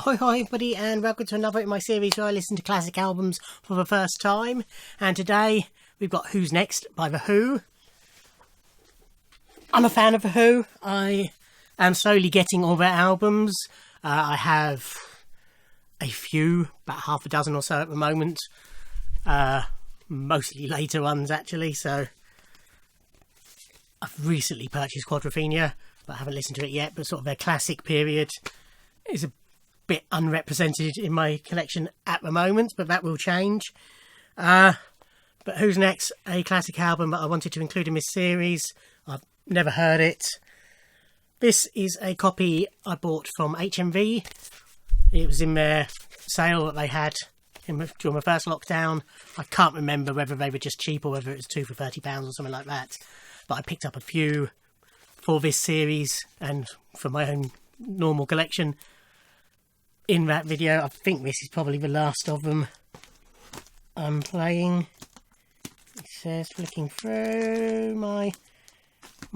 Ahoy hi everybody, and welcome to another in my series where I listen to classic albums for the first time. And today we've got Who's Next by The Who. I'm a fan of The Who. I am slowly getting all their albums. I have a few, about half a dozen or so at the moment. Mostly later ones actually, so I've recently purchased Quadrophenia, but I haven't listened to it yet. But sort of their classic period is a bit unrepresented in my collection at the moment, but that will change. But Who's Next, a classic album that I wanted to include in this series. I've never heard it. This is a copy I bought from HMV. It was in their sale that they had during the first lockdown. I can't remember whether they were just cheap or whether it was 2 for £30 or something like that. But I picked up a few for this series and for my own normal collection in that video. I think this is probably the last of them I'm playing. It says, flicking through my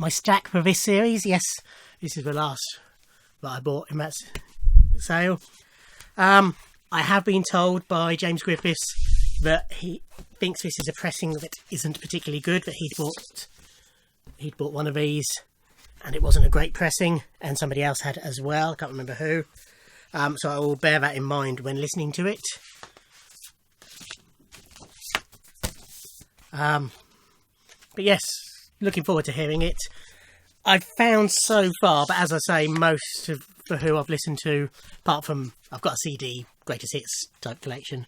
stack for this series. Yes, this is the last that I bought in that sale. I have been told by James Griffiths that he thinks this is a pressing that isn't particularly good, that he'd bought one of these and it wasn't a great pressing, and somebody else had it as well. I can't remember who. So I will bear that in mind when listening to it. But yes, looking forward to hearing it. I've found so far, but as I say, most of the Who I've listened to, apart from I've got a CD greatest hits type collection,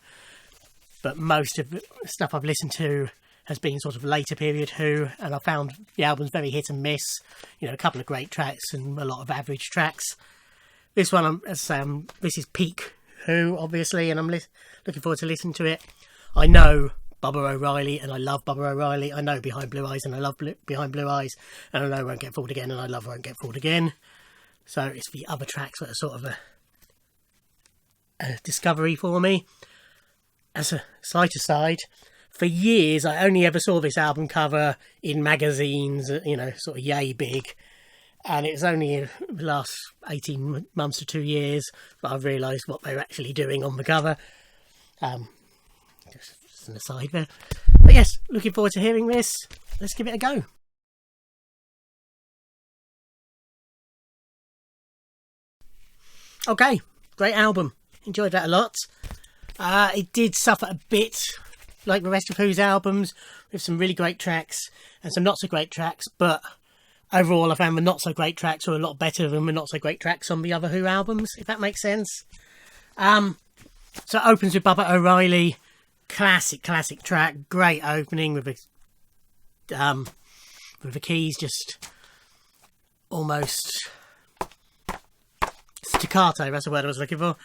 but most of the stuff I've listened to has been sort of later period Who, and I found the albums very hit and miss. You know, a couple of great tracks and a lot of average tracks. This one, this is peak Who, obviously, and I'm looking forward to listening to it. I know Bubba O'Reilly, and I love Bubba O'Reilly. I know Behind Blue Eyes, and I love Behind Blue Eyes, and I know Won't Get Fooled Again, and I love Won't Get Fooled Again. So it's the other tracks that are sort of a discovery for me. As a slight aside, for years I only ever saw this album cover in magazines, you know, sort of yay big. And it was only the last 18 months to 2 years that I've realised what they were actually doing on the cover. Just an aside there. But yes, looking forward to hearing this. Let's give it a go. Okay, great album. Enjoyed that a lot. It did suffer a bit, like the rest of Who's albums, with some really great tracks and some not so great tracks, but overall I found the not so great tracks were a lot better than the not so great tracks on the other Who albums, if that makes sense. So it opens with Bubba O'Reilly, classic track, great opening with the keys just almost staccato, that's the word I was looking for.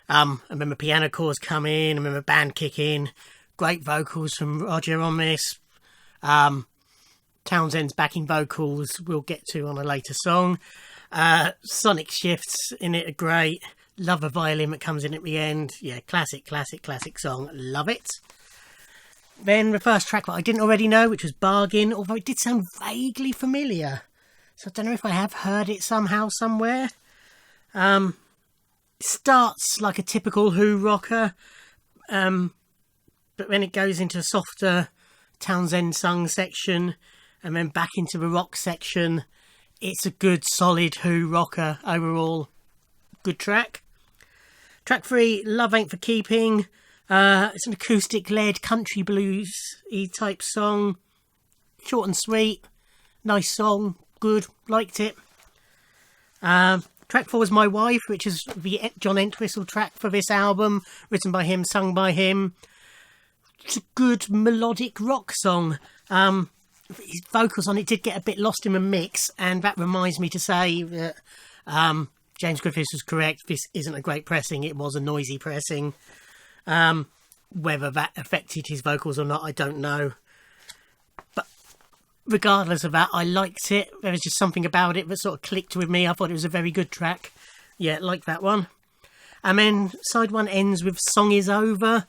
And then the piano chords come in, and then the band kick in. Great vocals from Roger on this. Townsend's backing vocals we'll get to on a later song. Sonic shifts in it are great. Love the violin that comes in at the end. Yeah, classic song. Love it. Then the first track that I didn't already know, which was Bargain, although it did sound vaguely familiar. So I don't know if I have heard it somehow, somewhere. Starts like a typical Who rocker, but when it goes into a softer Townsend sung section and then back into the rock section, it's a good solid Who rocker overall. Good track. Track 3, Love Ain't For Keeping. It's an acoustic led country blues-y type song, short and sweet, nice song, good, liked it. Track 4 was My Wife, which is the John Entwistle track for this album, written by him, sung by him. It's a good melodic rock song. His vocals on it did get a bit lost in the mix, and that reminds me to say that James Griffiths was correct. This isn't a great pressing, it was a noisy pressing. Whether that affected his vocals or not, I don't know. But regardless of that, I liked it. There was just something about it that sort of clicked with me. I thought it was a very good track. Yeah, like that one. And then side 1 ends with Song Is Over.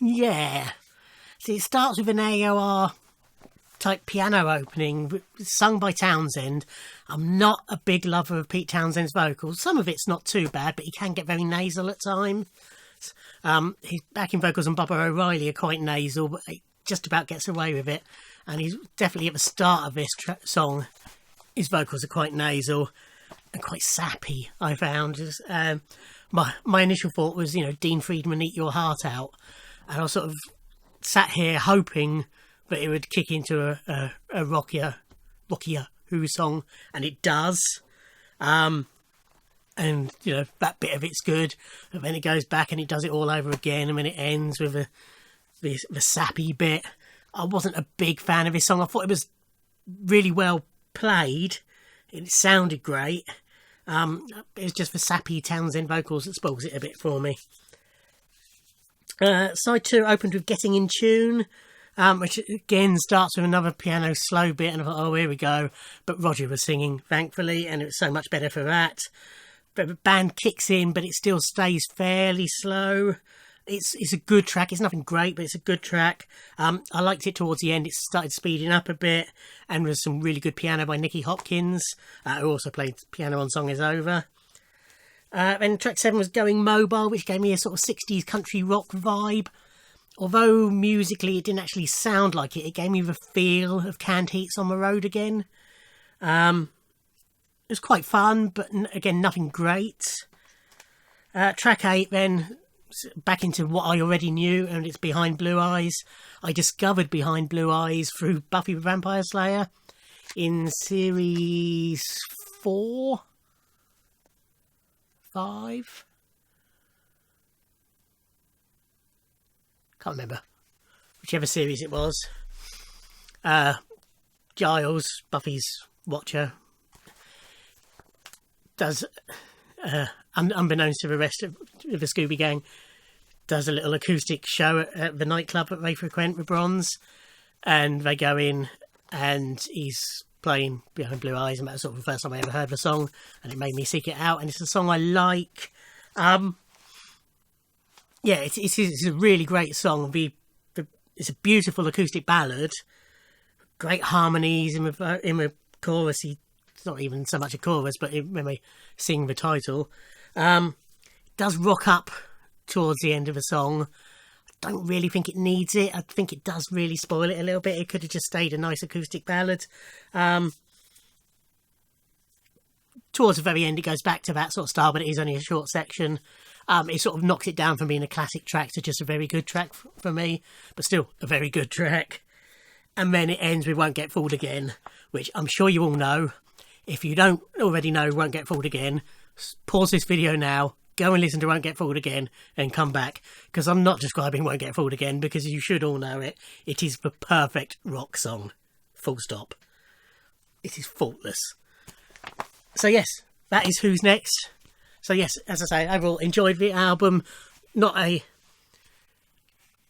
Yeah. See, it starts with an AOR type piano opening sung by Townsend. I'm not a big lover of Pete Townsend's vocals. Some of it's not too bad, but he can get very nasal at times. His backing vocals on Bubba O'Reilly are quite nasal, but he just about gets away with it. And he's definitely at the start of this song, his vocals are quite nasal and quite sappy, I found. My initial thought was, Dean Friedman, Eat Your Heart Out. And I sort of sat here hoping that it would kick into a rockier Who song, and it does. And, that bit of it's good. But then it goes back and it does it all over again, and then it ends with the sappy bit. I wasn't a big fan of this song. I thought it was really well played. It sounded great. It's just the sappy Townsend vocals that spoils it a bit for me. Side 2 opened with Getting in Tune, which again starts with another piano slow bit, and I thought, oh, here we go. But Roger was singing, thankfully, and it was so much better for that. But the band kicks in, but it still stays fairly slow. It's a good track. It's nothing great, but it's a good track. I liked it towards the end. It started speeding up a bit, and there's some really good piano by Nicky Hopkins, who also played piano on Song Is Over. Then track 7 was Going Mobile, which gave me a sort of 60s country rock vibe. Although musically it didn't actually sound like it, it gave me the feel of Canned Heat's On the Road again. It was quite fun, but again, nothing great. Track 8 then, back into what I already knew, and it's Behind Blue Eyes. I discovered Behind Blue Eyes through Buffy the Vampire Slayer in series 4, 5. Can't remember. Whichever series it was. Giles, Buffy's watcher, does, unbeknownst to the rest of the Scooby Gang, does a little acoustic show at the nightclub that they frequent with Bronze, and they go in and he's playing Behind Blue Eyes, and that was sort of the first time I ever heard the song, and it made me seek it out, and it's a song I like. It's a really great song. It's a beautiful acoustic ballad, great harmonies in the chorus. It's not even so much a chorus, but when they sing the title, it does rock up towards the end of the song. I don't really think it needs it. I think it does really spoil it a little bit. It could have just stayed a nice acoustic ballad. Towards the very end, it goes back to that sort of style, but it is only a short section. It sort of knocks it down from being a classic track to just a very good track for me, but still a very good track. And then it ends with Won't Get Fooled Again, which I'm sure you all know. If you don't already know Won't Get Fooled Again, pause this video now, go and listen to Won't Get Fooled Again, and come back, because I'm not describing Won't Get Fooled Again, because you should all know it. It is the perfect rock song. Full stop. It is faultless. So yes, that is Who's Next. So yes, as I say, I overall enjoyed the album. Not a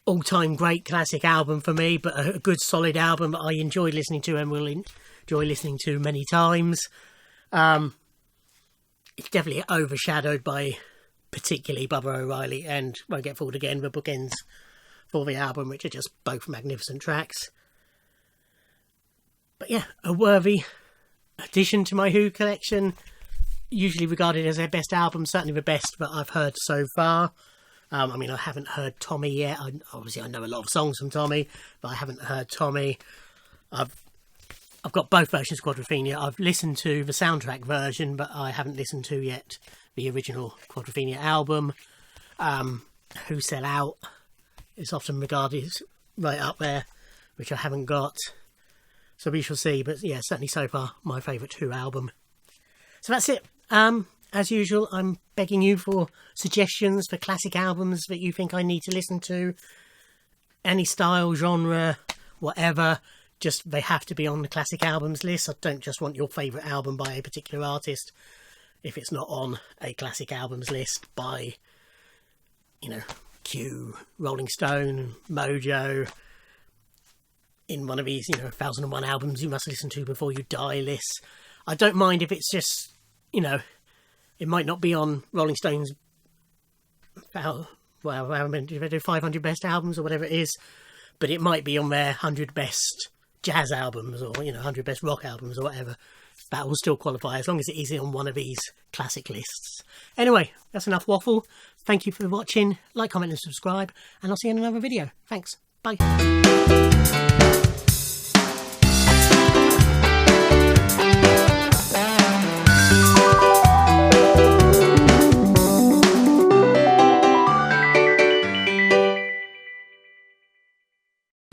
all-time great classic album for me, but a good solid album that I enjoyed listening to and will enjoy listening to many times. It's definitely overshadowed by particularly Bubba O'Reilly and Won't Get Fooled Again, the bookends for the album, which are just both magnificent tracks. But yeah, a worthy addition to my Who collection. Usually regarded as their best album, certainly the best that I've heard so far. I haven't heard Tommy yet. Obviously, I know a lot of songs from Tommy, but I haven't heard Tommy. I've got both versions of Quadrophenia. I've listened to the soundtrack version, but I haven't listened to yet the original Quadrophenia album. Who Sell Out is often regarded right up there, which I haven't got. So we shall see. But yeah, certainly so far, my favourite Who album. So that's it. As usual, I'm begging you for suggestions for classic albums that you think I need to listen to. Any style, genre, whatever. Just they have to be on the classic albums list. I don't just want your favourite album by a particular artist if it's not on a classic albums list by, Q, Rolling Stone, Mojo, in one of these, 1001 albums you must listen to before you die lists. I don't mind if it's just, it might not be on Rolling Stone's, if they do 500 best albums or whatever it is, but it might be on their 100 best jazz albums or, you know, 100 best rock albums or whatever. That will still qualify as long as it is on one of these classic lists. Anyway, that's enough waffle. Thank you for watching. Like, comment and subscribe, and I'll see you in another video. Thanks. Bye.